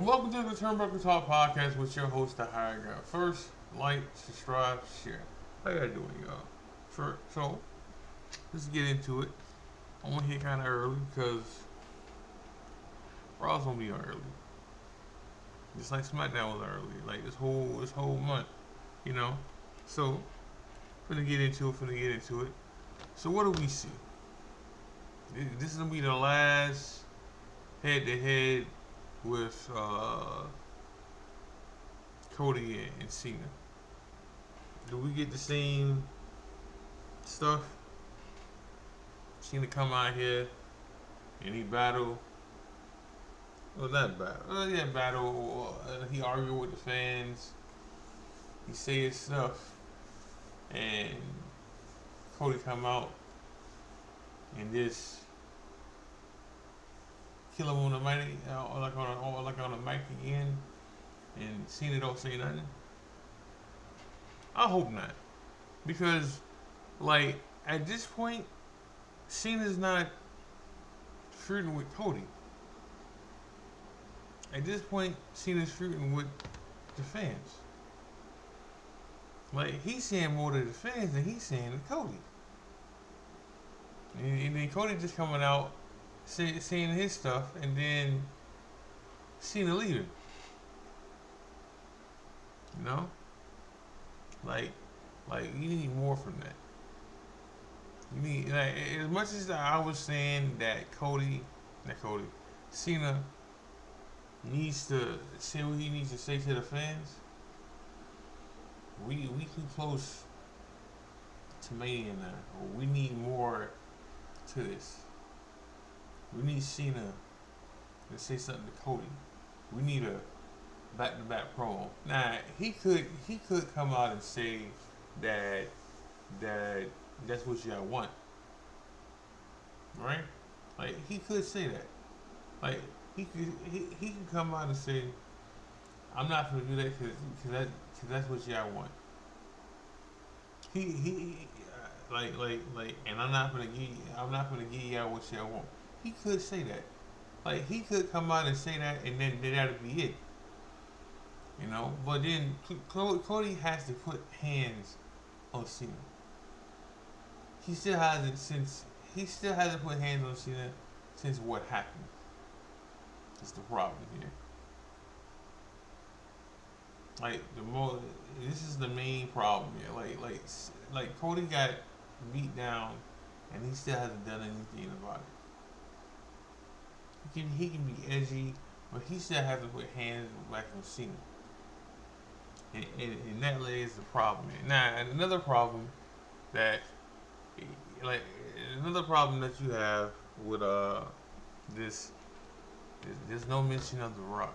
And welcome to the Turnbuckle Talk Podcast with your host, the hiredgun. First, like, subscribe, share. How y'all doing, y'all? So, let's get into it. I'm gonna hit kind of early because Raw's gonna be on early, just like SmackDown was early. Like this whole month, you know. So, finna get into it. So, what do we see? This is gonna be the last head-to-head with Cody and Cena. Do we get the same stuff? Cena come out here and he battle. Well, not battle. Yeah, battle. He argue with the fans. He say his stuff, and Cody come out and just kill him on the mic, or like on a mic again, and Cena don't say nothing. I hope not, because like at this point, Cena's not feuding with Cody. At this point, Cena's feuding with the fans. Like he's saying more to the fans than he's saying to Cody. And then Cody just coming out saying his stuff, and then Cena leaving. You know, like like you need more from that. You need like as much as I was saying that Cena needs to say what he needs to say to the fans. We too close to Mania now. We need more to this. We need Cena to say something to Cody. We need a back-to-back promo. Now he could come out and say that that's what y'all want, right? Like he could say that. Like he can come out and say, I'm not gonna do that because that's what y'all want. He and I'm not gonna give y'all what y'all want. He could say that. Like he could come out and say that, and then that'll be it. You know. But then Cody has to put hands on Cena. He still hasn't since he still hasn't put hands on Cena since what happened. That's the problem here. Like this is the main problem here. Like Cody got beat down, and he still hasn't done anything about it. He can be edgy, but he still hasn't put hands back on Cena, and that lays the problem here. Now another problem that like another problem that you have with this there's no mention of the Rock.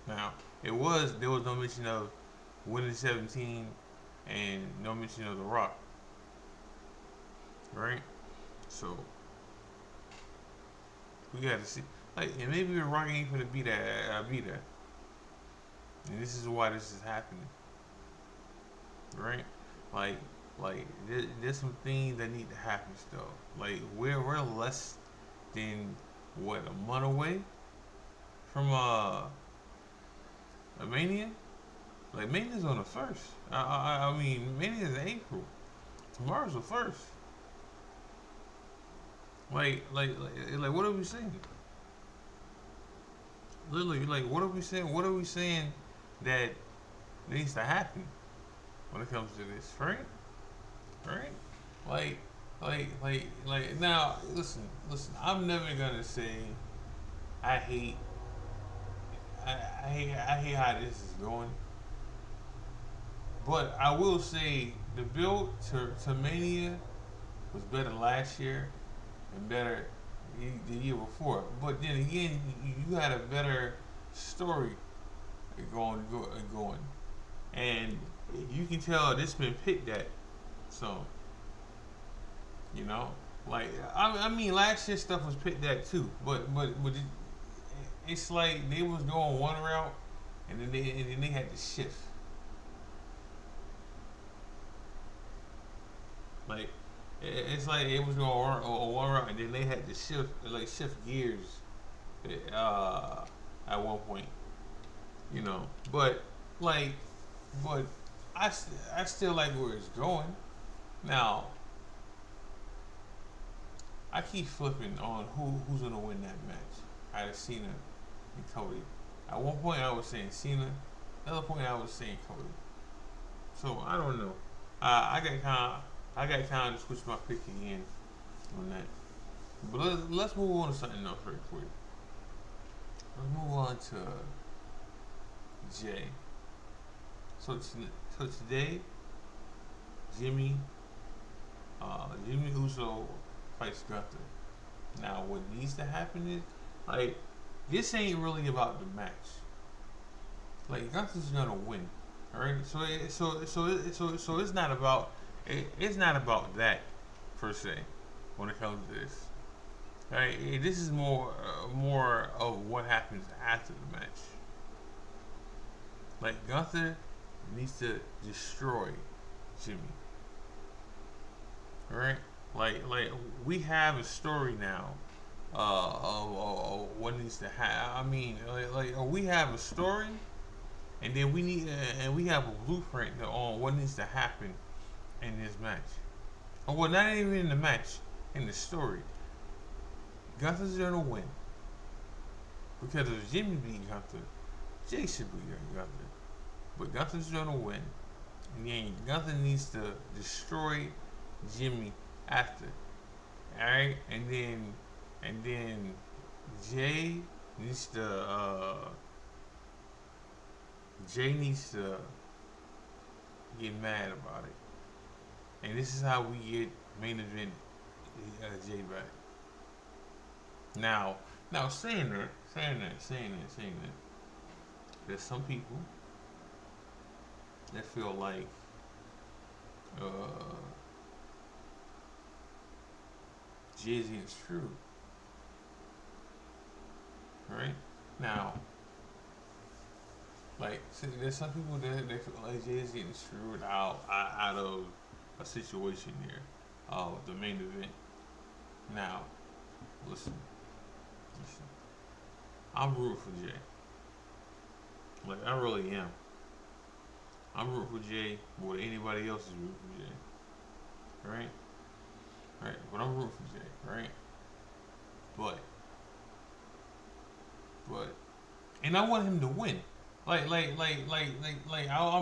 Now, there was no mention of winning 17 and no mention of The Rock, right? So we got to see, like, and maybe The Rock ain't gonna be that, and this is why this is happening, right? Like, there's some things that need to happen still. Like, we're less than what, a month away from a Mania. Like Mania's on the first. I mean Mania's in April. Tomorrow's the first. Like what are we saying? Literally, like what are we saying? What are we saying that needs to happen when it comes to this, right? Right? Like now listen, I'm never gonna say I hate I hate how this is going. But I will say the build to Mania was better last year and better the year before. But then again, you had a better story going, and you can tell this been picked at. So you know, like I mean, last year's stuff was picked at too. But it's like they was going one route, and then they had to shift. Like it's like it was going one route, and then they had to shift gears uh, at one point, you know. But like, but I still like where it's going. Now I keep flipping on who's gonna win that match out of Cena and Cody. At one point I was saying Cena, another point I was saying Cody. So I don't know. I got kind of switch my pick again on that. But let's move on to something else real quick. Let's move on to Jay. So today, Jimmy, Jimmy Uso fights Gunther. Now, what needs to happen is like this ain't really about the match. Like Gunther's gonna win, all right? So it's not about it's not about that per se when it comes to this. Right? This is more of what happens after the match. Like Gunther needs to destroy Jimmy. Right? Like we have a story now of what needs to happen. I mean, we have a story, and then we have a blueprint on what needs to happen in this match. Or well, not even in the match, in the story. Gunther's gonna win because if Jimmy beat Gunther, Jay should beat Gunther. But Gunther's gonna win, and then Gunther needs to destroy Jimmy after. Alright? And then Jay needs to Jay needs to get mad about it. And this is how we get main event Jay back. Now saying that, there's some people that feel like uh Jay Z is true. Right? Now, like, see, there's some people that feel like Jay Z getting screwed out of a situation here, the main event. Now, listen, listen. I'm rooting for Jay. Like, I really am. I'm rooting for Jay more than anybody else is rooting for Jay. Right? Right? But I'm rooting for Jay. Right? But, but, and I want him to win. I'm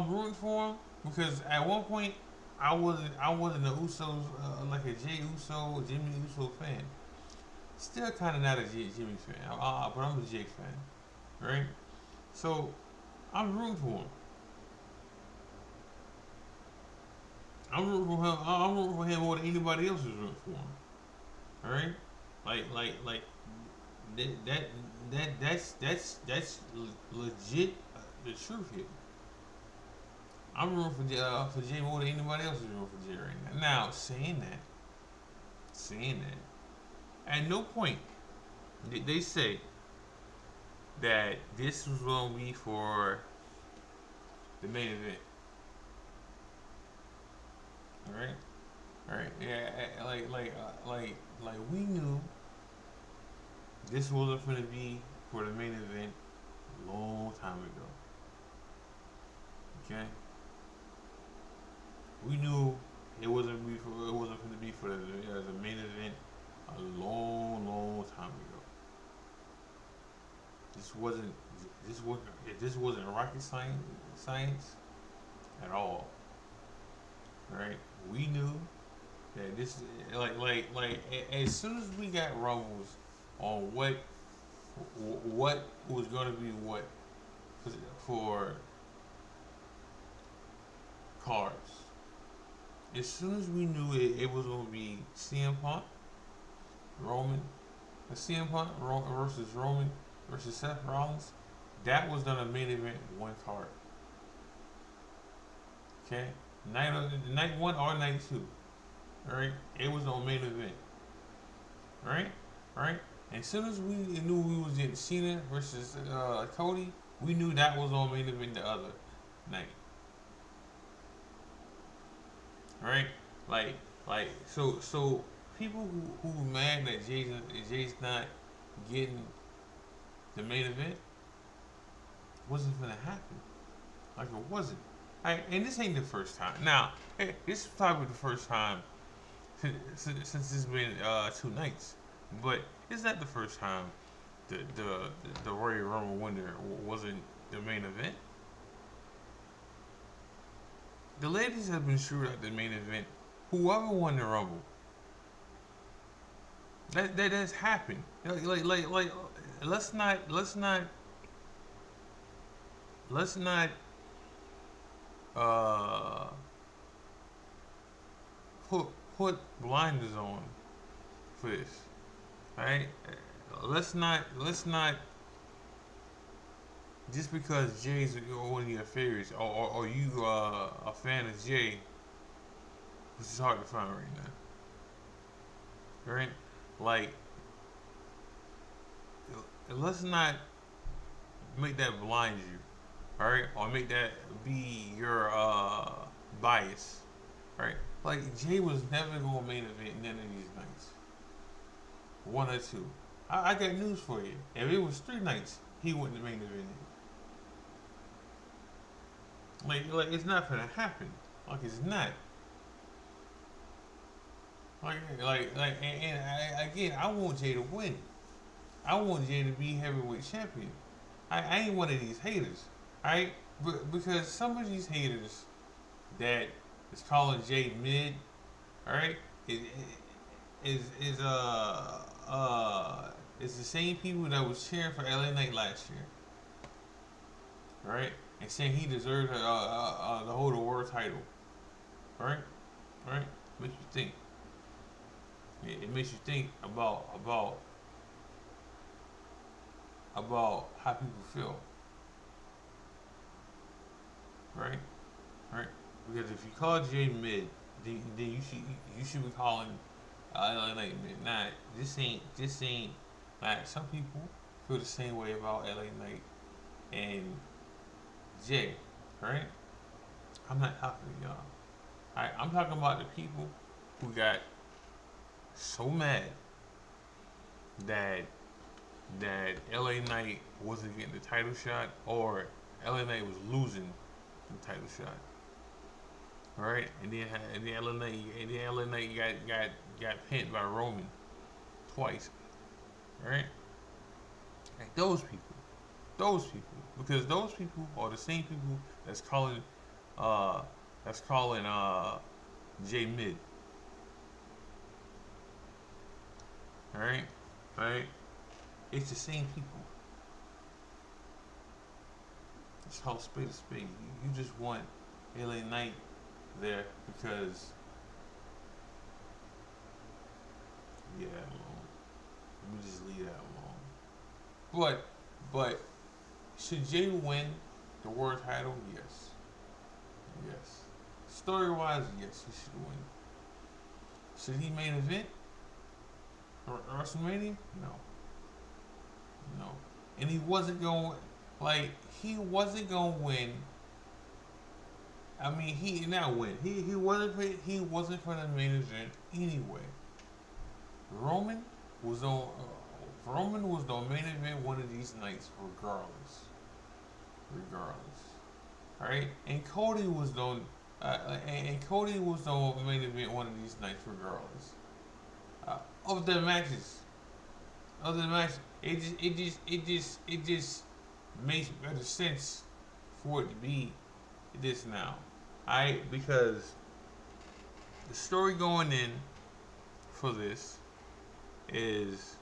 rooting for him because at one point I wasn't a Usos like a Jay Uso, Jimmy Uso fan. Still kind of not a Jimmy fan, but I'm a Jay fan, right? So I'm rooting for him. I'm rooting for him. I'm rooting for him more than anybody else is rooting for him. All right, like that that's legit the truth here. I'm rooting for Jay more than anybody else is rooting for Jay right now. Now saying that, at no point did they say that this was going to be for the main event. All right, all right, yeah, like we knew this wasn't going to be for the main event a long time ago. Okay, we knew it wasn't going to be for the main event a long time ago. This wasn't this wasn't rocket science at all. Right? We knew that this as soon as we got rumbles on what was going to be what for cards. As soon as we knew it was going to be CM Punk, Roman, CM Punk versus Roman versus Seth Rollins, that was done a main event one card. Okay, night one or night two. All right, it was on main event. Right, right. And as soon as we knew we was getting Cena versus Cody, we knew that was on main event the other night. Right, so people who mad that Jay's not getting the main event wasn't gonna happen. Like it wasn't. And this ain't the first time. Now, this is probably the first time since it's been 2 nights, but it's not the first time the Royal Rumble winner wasn't the main event. The ladies have been sure at the main event. Whoever won the Rumble, that has happened. Like let's not let's not let's not uh put put blinders on for this. Alright? Let's not just because Jay's one of your favorites or you a fan of Jay, which is hard to find right now. Right? Like let's not make that blind you. Alright? Or make that be your bias. Right? Like Jay was never gonna main event none of these nights. One or two. I got news for you. If it was 3 nights, he wouldn't have main event. Like it's not gonna happen. Like it's not. And again, I want Jay to win. I want Jay to be heavyweight champion. I ain't one of these haters. Alright? Because some of these haters that is calling Jay mid, alright, is the same people that was cheering for LA Knight last year. Alright? And saying he deserved to hold a world title. Alright? Alright? Makes you think. It makes you think about how people feel. Right? Right? Because if you call Jay mid, then you should be calling LA Knight mid. Nah, this ain't like some people feel the same way about LA Knight and Jay, right? I'm not talking to y'all. I'm talking about the people who got so mad that LA Knight wasn't getting the title shot or LA Knight was losing the title shot. Right? And then LA Knight got pinned by Roman twice. Right? Like those people. Those people. Because those people are the same people that's calling uh Jay mid. Alright? Alright? It's the same people. It's called spade to spade. You just want LA Knight there because yeah, alone. Let me just leave that alone. But should Jay win the world title? Yes. Yes. Story wise, yes, he should win. Should he main event? WrestleMania? No. No. And he wasn't going to win. I mean, he not win. He wasn't for the main event anyway. Roman was on the main event one of these nights regardless. All right? And Cody was the main event one of these nights regardless. Of the matches. It just makes better sense for it to be this now. Alright, because the story going in for this is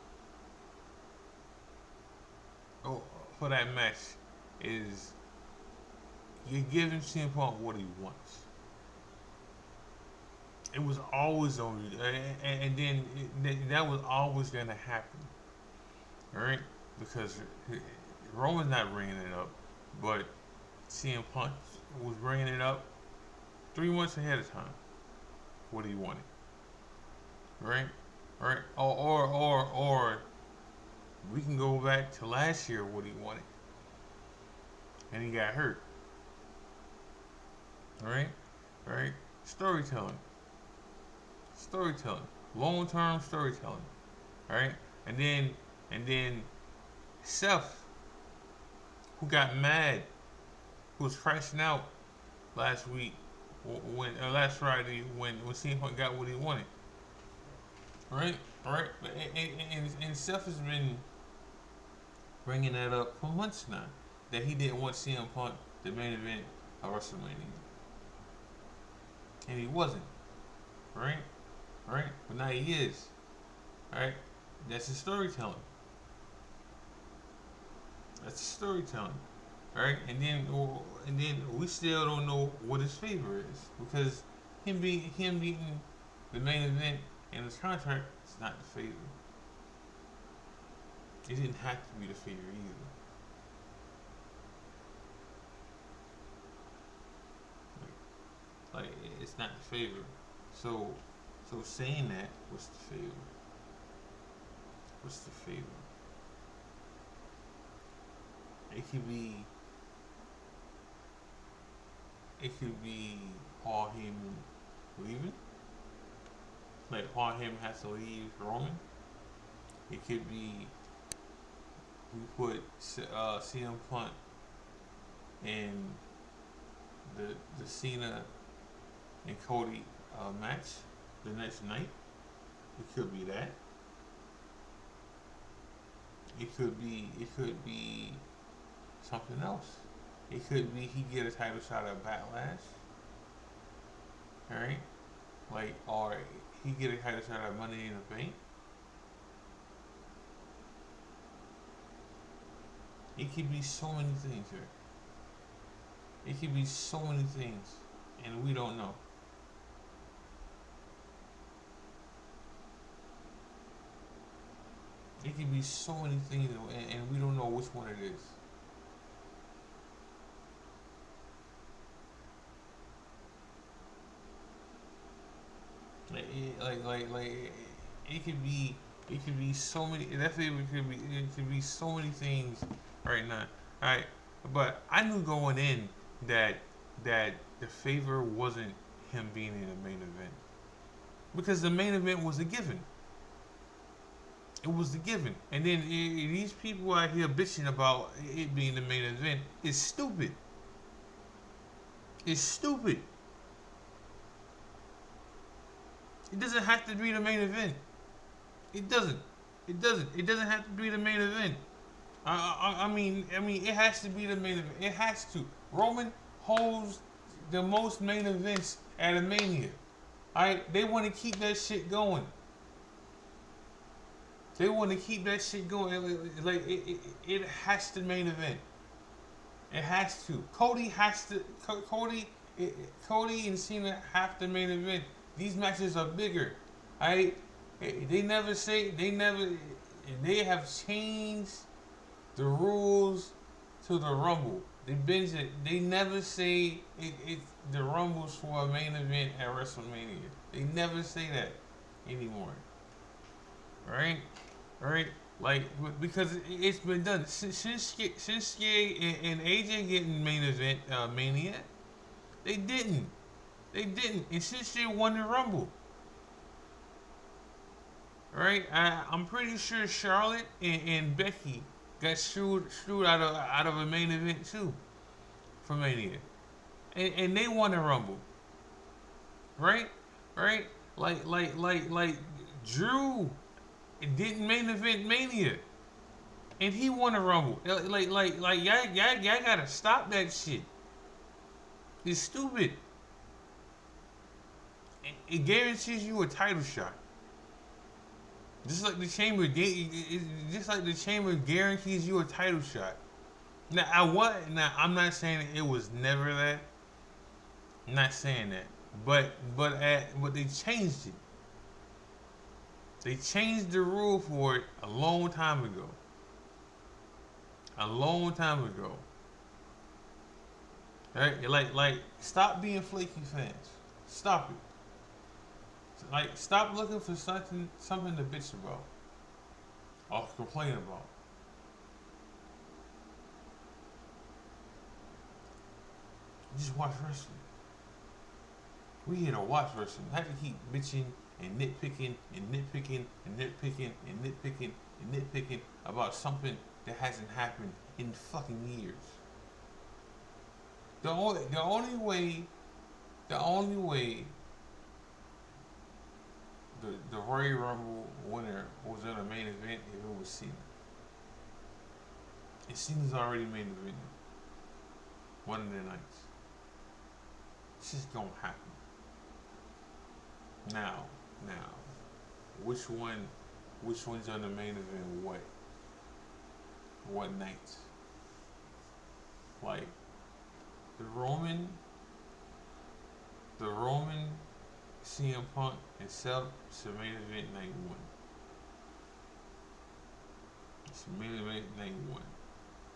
for that match is you're giving CM Punk what he wants. It was always on, and then that was always gonna happen, right? Because Roman's not bringing it up, but CM Punk was bringing it up 3 months ahead of time. What he wanted, right? Right? Or we can go back to last year what he wanted, and he got hurt. Right? Right? Storytelling. Long term storytelling. Right? And then Seth who got mad, who was crashing out last week, when last Friday when CM Punk got what he wanted, right? Right? And Seth has been bringing that up for months now, that he didn't want CM Punk the main event of WrestleMania, and he wasn't, right? Right? But now he is, right? That's his storytelling. That's his storytelling, right? And then we still don't know what his favor is, because him beating the main event in his contract is not the favor. It didn't have to be the favor either. Like it's not the favor. So saying that, what's the favor? What's the favor? It could be it could be Paul Heyman leaving. Like Paul Heyman has to leave Roman. It could be we put CM Punk in the Cena and Cody match the next night. It could be that. It could be something else. It could be he get a title shot at Backlash, right? Like, or he get a title shot at Money in the Bank. It could be so many things here. It could be so many things, and we don't know. It could be so many things, and we don't know which one it is. Like it could be so many. That favor could be so many things right now. All right, but I knew going in that the favor wasn't him being in the main event, because the main event was a given. It was the given, and then these people out here bitching about it being the main event is stupid. It's stupid. It doesn't have to be the main event. It doesn't. It doesn't. It doesn't have to be the main event. I mean, it has to be the main event. It has to. Roman holds the most main events at a Mania. Alright, they want to keep that shit going. They want to keep that shit going. Like it has to main event. It has to. Cody has to. Cody and Cena have to main event. These matches are bigger. I they never say they never they have changed the rules to the Rumble. They never say it the Rumble's for a main event at WrestleMania. They never say that anymore. Right? Right? Like because it's been done since Shinsuke and AJ getting main event Mania. They didn't. They didn't. And Shinsuke won the Rumble. Right? I'm pretty sure Charlotte and Becky got screwed out of a main event too for Mania, and they won the Rumble. Right? Right? Like Drew didn't main event Mania, and he won the Rumble. Y'all gotta stop that shit. It's stupid. It guarantees you a title shot. Just like the chamber guarantees you a title shot. Now I'm not saying it was never that. I'm not saying that. But they changed it. They changed the rule for it a long time ago. A long time ago. Right? Like stop being flaky fans. Stop it. Like stop looking for something to bitch about or complain about. Just watch wrestling. We here to watch wrestling. Not to keep bitching and nitpicking and nitpicking and nitpicking and nitpicking and nitpicking about something that hasn't happened in fucking years. The only way the Royal Rumble winner was in a main event if it was Cena. And Cena's already main event one of the nights. It's just gonna happen. Now, which one? Which one's on the main event? What nights? Like the Roman, the Roman, CM Punk and Seth. It's the main event night one. It's the main event night one.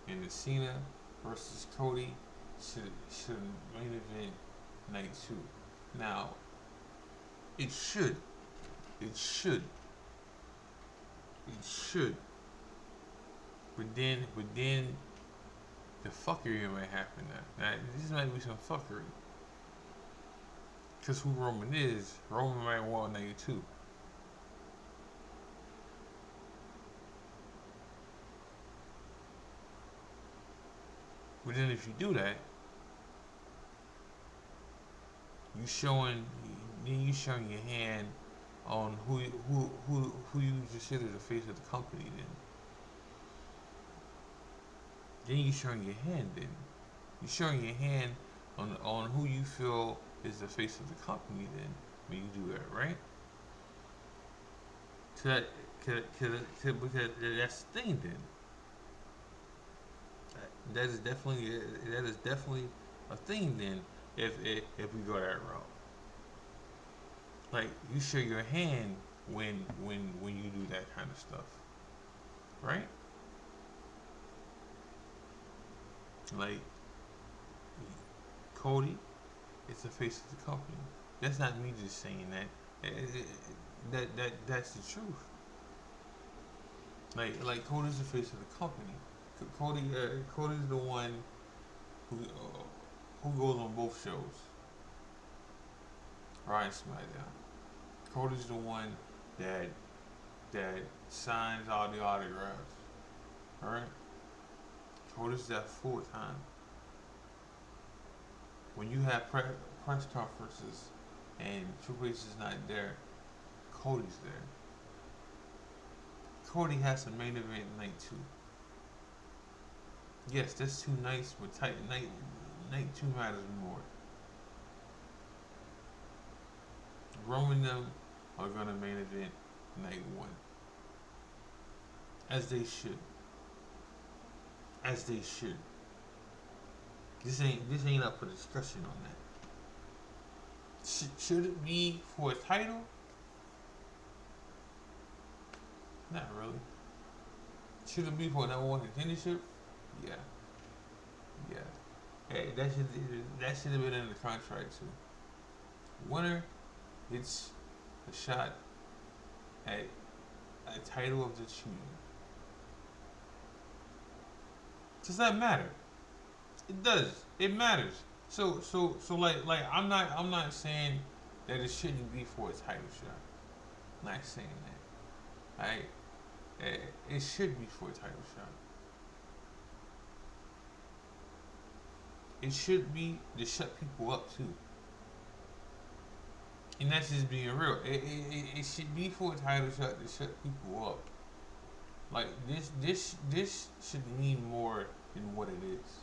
And the Cena versus Cody should main event night two. Now it should, it should, it should. But then the fuckery might happen now. Now this might be some fuckery. Cause who Roman is, Roman might want night two. But then if you do that, you showing you showing your hand on who you consider the face of the company. Then you showing your hand. Then you showing your hand on who you feel is the face of the company. Then when you do that, right? So because that's the thing. Then that is definitely a thing. Then if we go that route. Like you show your hand when you do that kind of stuff, right? Like Cody is the face of the company. That's not me just saying that. That's the truth. Like Cody's the face of the company. Cody's the one who goes on both shows, Raw and SmackDown. Cody's the one that that signs all the autographs. Alright? Cody's that full time. When you have press conferences and Triple H is not there, Cody's there. Cody has a main event night two. Yes, that's two nights, but night two matters more. Roman and them are gonna main event night one. As they should. As they should. This ain't up for discussion on that. Should it be for a title? Not really. Should it be for a number one contendership? Yeah. Yeah. Hey, that should have been in the contract too. Winner gets a shot at a title of the choosing. Does that matter? It does. It matters. So like I'm not saying that it shouldn't be for a title shot. I'm not saying that. Right? It should be for a title shot. It should be to shut people up too. And that's just being real. It should be for a title shot to shut people up. Like this should mean more than what it is.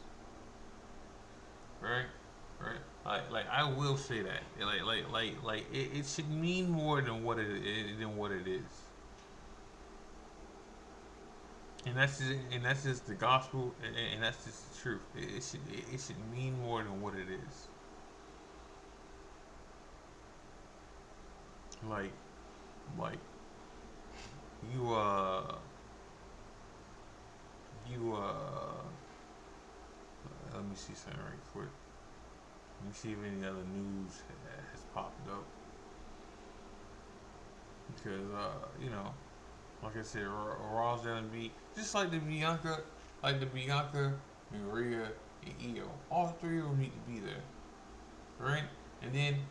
Right? Right? Like I will say that. It should mean more than what it is. And that's just the gospel, and that's just the truth. It should mean more than what it is. Like like you you let me see something right quick. Let me see if any other news has popped up because like I said, Raw's gonna be just like the Bianca, Maria, and Io. All three of them need to be there, right? And then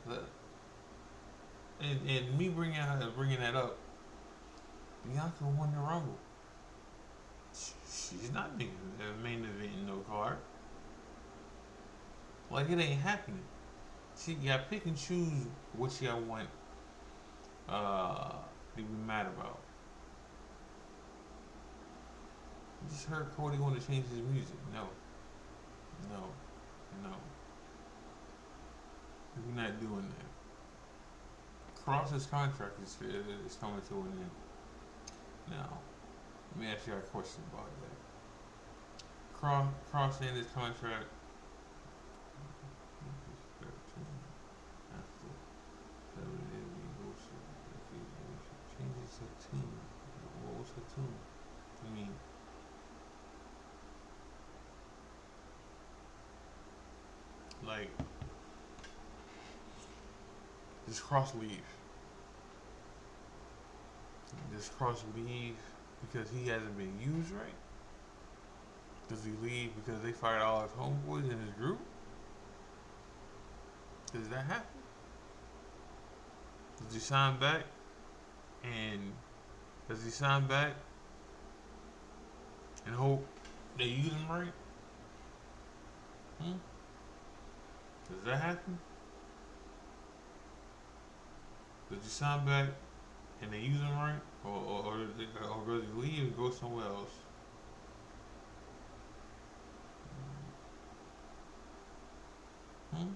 and me bringing that up, Bianca won the Rumble. She's not main event in no card. Like it ain't happening. See, you gotta pick and choose what y'all want to be mad about. You just heard Cody want to change his music. No, no, no. We're not doing that. Cross's contract is coming to an end. Now, let me ask you a question about that. Cross ended his contract after WWE goes changes her tune. What was her tune? I mean, like, does Cross leave? Does Cross leave because he hasn't been used right? Does he leave because they fired all his homeboys in his group? Does that happen? Does he sign back? And does he sign back and hope they use him right? Hmm? Does that happen? Does he sign back and they use him right? Or does he leave and go somewhere else? Hmm?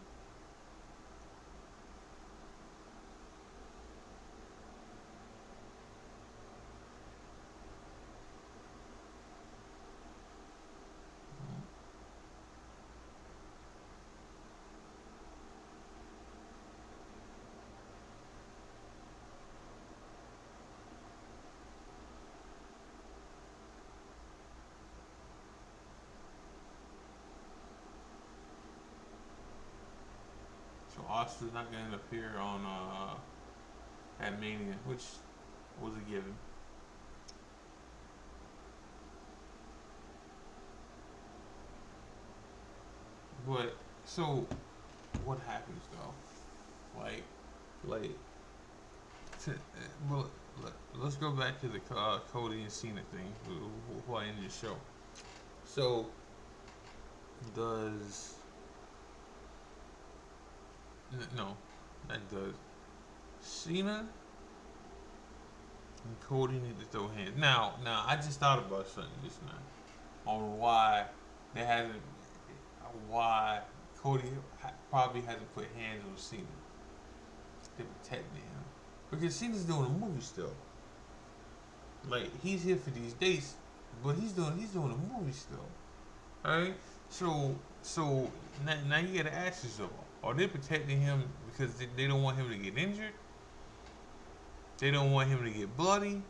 So Austin's not going to appear on at Mania, which was a given. But so what happens though? Like to, well, let's go back to the Cody and Cena thing before I end the show. So does no, that does Cena and Cody need to throw hands. Now I just thought about something just now on why Cody probably hasn't put hands on Cena. They're protecting him because Cena's doing a movie still. Like he's here for these dates, but he's doing a movie still. All right. So now you gotta ask yourself: are they protecting him because they don't want him to get injured? They don't want him to get bloody.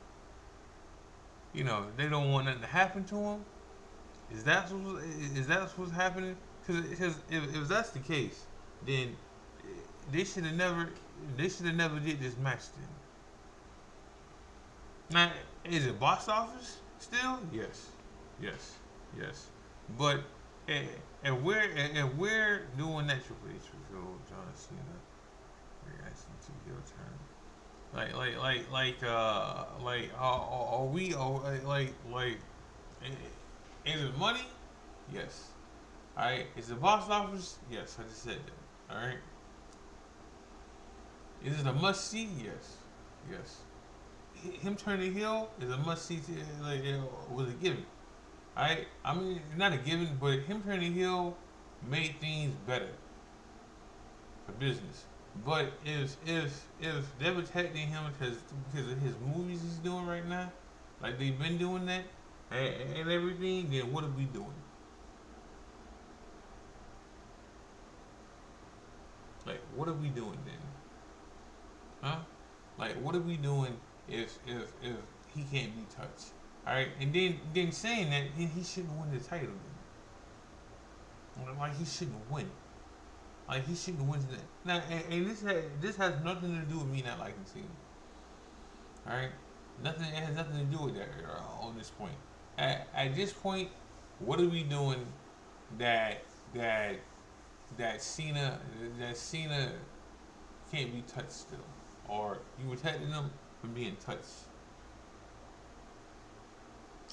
You know, they don't want nothing to happen to him. Is that what's happening? Because if that's the case, then they should have never did this match then. Now, is it box office still? Yes, yes, yes. But eh, and we're doing that Triple H reveal John Cena reaction to your turn. Are we is it money? Yes. All right. Is it box office? Yes. I just said that. All right. Is it a must see? Yes. Yes. Him turning heel is a must see. Was a given. Alright, I mean not a given, but him turning heel made things better for business. But if they're protecting him because of his movies he's doing right now, like they've been doing that and everything, then what are we doing? Like what are we doing then? Huh? Like what are we doing if he can't be touched? All right, and then saying that he shouldn't win the title. Then. Like he shouldn't win. Like he shouldn't win that. Now, and this has nothing to do with me not liking Cena. All right, nothing. It has nothing to do with that on this point. At this point, what are we doing that that that Cena can't be touched still, or you protecting him from being touched?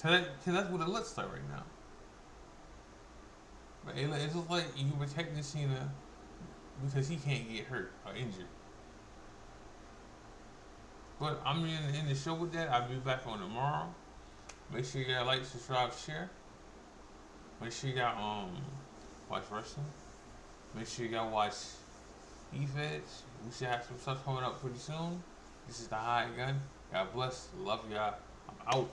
Cause that's what it looks like right now. But it looks like you protecting Cena because he can't get hurt or injured. But I'm in the show with that. I'll be back on tomorrow. Make sure you got like, subscribe, share. Make sure you got watch wrestling. Make sure you got watch E-Feds. We should have some stuff coming up pretty soon. This is the High Gun. God bless. Love y'all. I'm out.